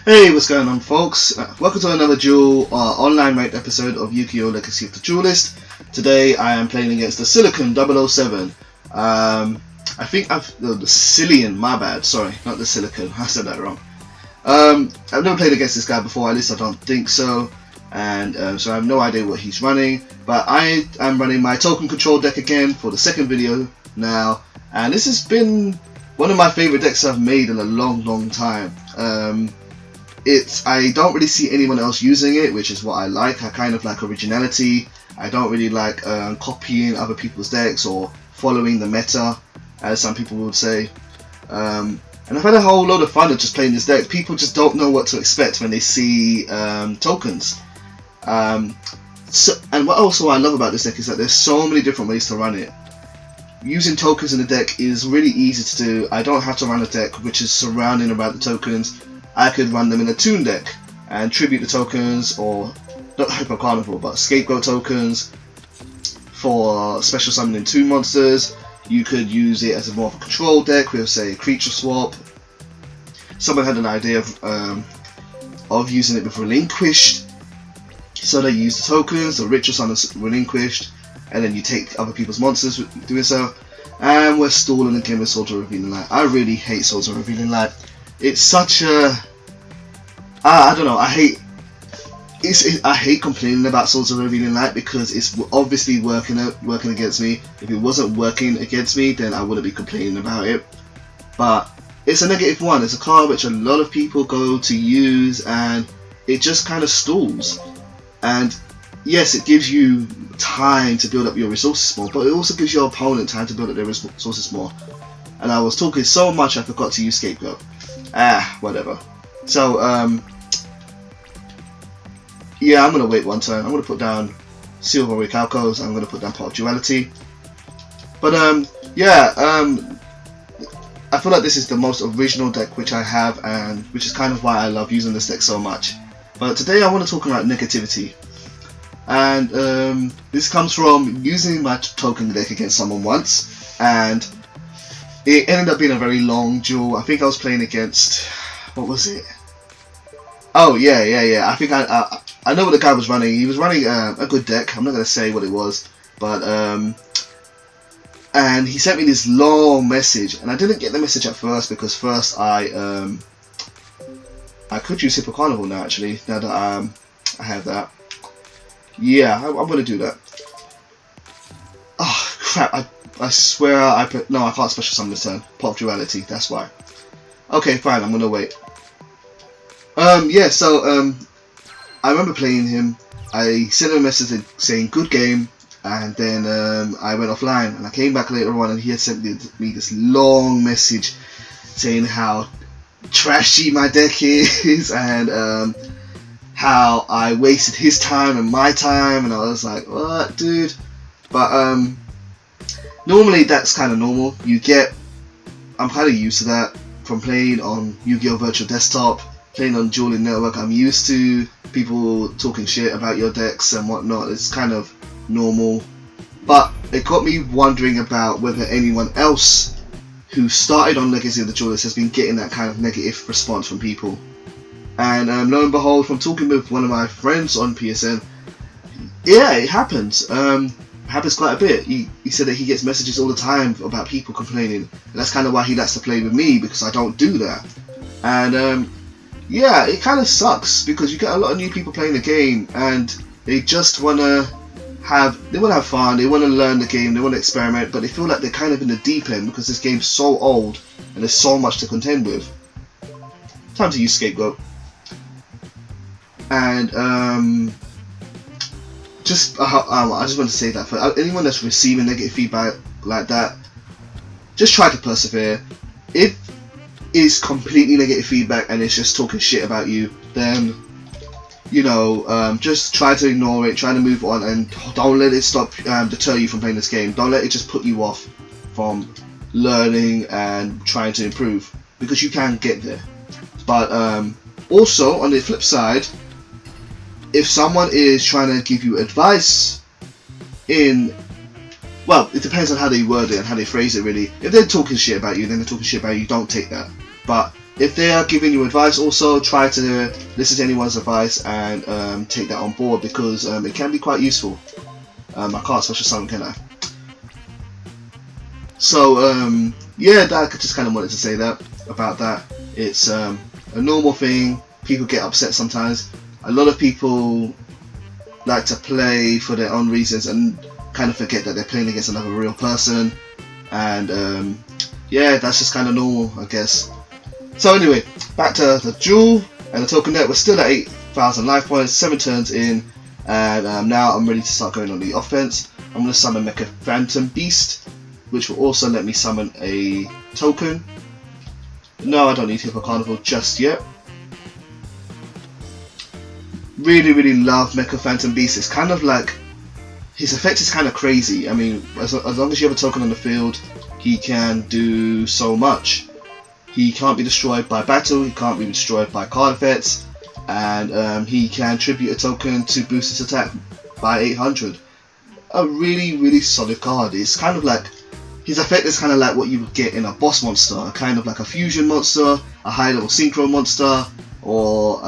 Hey, what's going on, folks? Welcome to another Duel online ranked episode of Yugioh Legacy of the Duelist. Today I am playing against the Silicon 007. I think the Cillian, my bad, sorry, not the Silicon, I said that wrong. I've never played against this guy before, at least I don't think so, and so I have no idea what he's running, but I am running my token control deck again for the second video now, and this has been one of my favourite decks I've made in a long time. I don't really see anyone else using it, which is what I like. I kind of like originality. I don't really like copying other people's decks or following the meta, as some people would say. And I've had a whole load of fun of just playing this deck. People just don't know what to expect when they see tokens. And what also I love about this deck is that there's so many different ways to run it. Using tokens in the deck is really easy to do. I don't have to run a deck which is surrounding about the tokens. I could run them in a toon deck and tribute the tokens, or not Hyper Carnival, but scapegoat tokens for special summoning toon monsters. You could use it as a more of a control deck with, say, creature swap. Someone had an idea of using it with relinquished, so they use the tokens, the ritual summons relinquished, and then you take other people's monsters doing so. And we're stalling again with Swords of Revealing Light. I really hate Swords of Revealing Light. It's such a I don't know. I hate complaining about Swords of Revealing Light because it's obviously working against me. If it wasn't working against me, then I wouldn't be complaining about it. But it's a -1. It's a card which a lot of people go to use, and it just kind of stalls. And yes, it gives you time to build up your resources more, but it also gives your opponent time to build up their resources more. And I was talking so much I forgot to use Scapegoat. Whatever. So, yeah, I'm going to wait one turn. I'm going to put down Silver Recalcos. I'm going to put down Pot of Duality. But, yeah, I feel like this is the most original deck which I have, and which is kind of why I love using this deck so much. But today I want to talk about negativity. And this comes from using my token deck against someone once, and it ended up being a very long duel. I think I was playing against, what was it? Oh yeah. I think I know what the guy was running. He was running a good deck. I'm not gonna say what it was, but and he sent me this long message, and I didn't get the message at first because first I could use Hyper Carnival now. Actually, now that I have that, yeah, I'm gonna do that. Oh crap! I swear I can't special summon this turn. Pot of Duality, that's why. Okay, fine, I'm gonna wait. Yeah, so I remember playing him. I sent him a message saying good game, and then I went offline, and I came back later on, and he had sent me this long message saying how trashy my deck is, and how I wasted his time and my time, and I was like, what, dude? But normally that's kind of normal. I'm kind of used to that from playing on Yu-Gi-Oh! Virtual Desktop, playing on Dueling Network. I'm used to people talking shit about your decks and whatnot. It's kind of normal. But it got me wondering about whether anyone else who started on Legacy of the Duelist has been getting that kind of negative response from people. And lo and behold, from talking with one of my friends on PSN, yeah, it happens. Happens quite a bit. He said that he gets messages all the time about people complaining, and that's kind of why he likes to play with me, because I don't do that. And yeah, it kind of sucks because you get a lot of new people playing the game, and they just want to have fun, they want to learn the game, they want to experiment, but they feel like they're kind of in the deep end because this game's so old and there's so much to contend with. Time to use Scapegoat. And I just want to say that for anyone that's receiving negative feedback like that, just try to persevere. If it's completely negative feedback and it's just talking shit about you, then just try to ignore it, try to move on, and don't let it deter you from playing this game. Don't let it just put you off from learning and trying to improve, because you can get there. But also on the flip side, if someone is trying to give you advice well, it depends on how they word it and how they phrase it, really. If they're talking shit about you, then they're talking shit about you, don't take that. But if they are giving you advice, also try to listen to anyone's advice and take that on board, because it can be quite useful. I can't special summon, can I? So yeah, I just kind of wanted to say that about that. It's a normal thing. People get upset sometimes. A lot of people like to play for their own reasons and kind of forget that they're playing against another real person, and yeah, that's just kind of normal, I guess. So anyway, back to the Duel and the token net. We're still at 8,000 life points, 7 turns in, and now I'm ready to start going on the offense. I'm going to summon Mecha Phantom Beast, which will also let me summon a token. No, I don't need Hippo Carnival just yet. Really love Mecha Phantom Beast. It's kind of like, his effect is kind of crazy. I mean, as long as you have a token on the field, he can do so much. He can't be destroyed by battle, he can't be destroyed by card effects, and he can tribute a token to boost his attack by 800. A really solid card. It's kind of like, his effect is kind of like what you would get in a boss monster, kind of like a fusion monster, a high level synchro monster, or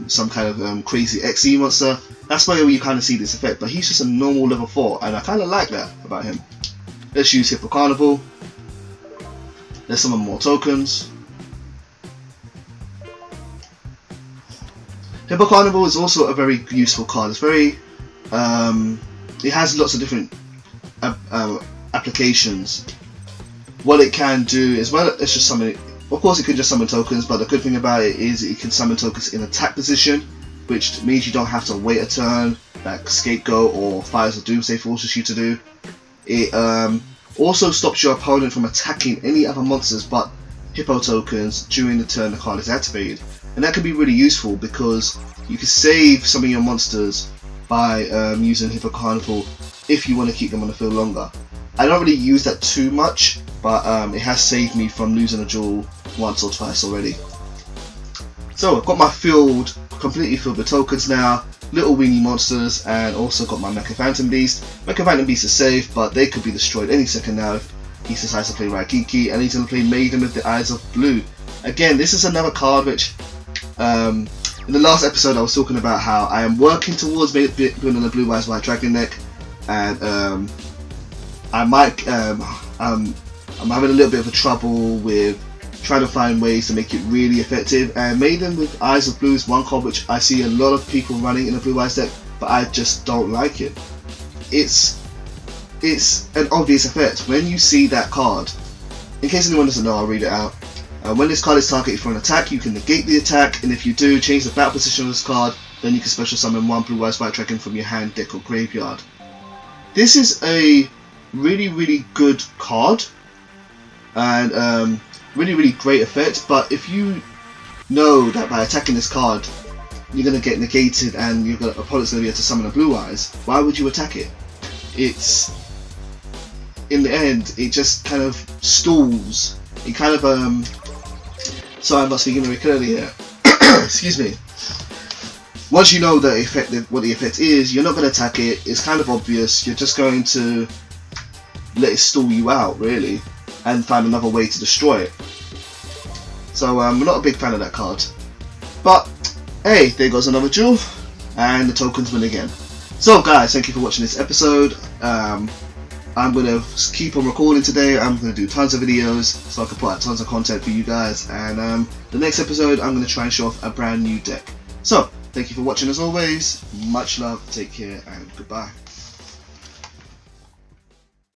some kind of crazy XE monster. That's where you kind of see this effect, but he's just a normal level 4, and I kind of like that about him. Let's use Hippo Carnival. Let's summon more tokens. Hippo Carnival is also a very useful card. It's very, it has lots of different applications. What it can do is, well, it's just summon. Of course, it can just summon tokens, but the good thing about it is it can summon tokens in attack position, which means you don't have to wait a turn like Scapegoat or Fires of Doomsday forces you to do. It also stops your opponent from attacking any other monsters but Hippo tokens during the turn the card is activated, and that can be really useful because you can save some of your monsters by using Hippo Carnival if you want to keep them on the field longer. I don't really use that too much, but it has saved me from losing a duel once or twice already. So I've got my field completely filled with tokens now, little weenie monsters, and also got my Mecha Phantom Beast. Mecha Phantom Beast is safe, but they could be destroyed any second now if he decides to play Raikiki, and he's going to play Maiden with the Eyes of Blue. Again, this is another card which, in the last episode I was talking about how I am working towards building a Blue Eyes White Dragon deck, and I might, I'm having a little bit of a trouble with trying to find ways to make it really effective, and Maiden with Eyes of Blue is one card which I see a lot of people running in a Blue Eyes deck, but I just don't like it. It's an obvious effect. When you see that card, in case anyone doesn't know, I'll read it out. When this card is targeted for an attack, you can negate the attack, and if you do, change the battle position of this card, then you can special summon one Blue Eyes White Dragon from your hand, deck, or graveyard. This is a really good card, and really great effect, but if you know that by attacking this card you're going to get negated and your opponent's going to be able to summon a Blue Eyes, why would you attack it? It's, in the end, it just kind of stalls. It kind of, sorry, I'm not speaking very clearly here. Excuse me. Once you know the what the effect is, you're not going to attack it. It's kind of obvious. You're just going to let it stall you out, really, and find another way to destroy it. So I'm not a big fan of that card. But hey, there goes another duel, and the tokens win again. So guys, thank you for watching this episode. I'm going to keep on recording today. I'm going to do tons of videos so I can put out tons of content for you guys, and the next episode I'm going to try and show off a brand new deck. So thank you for watching as always. Much love, take care, and goodbye.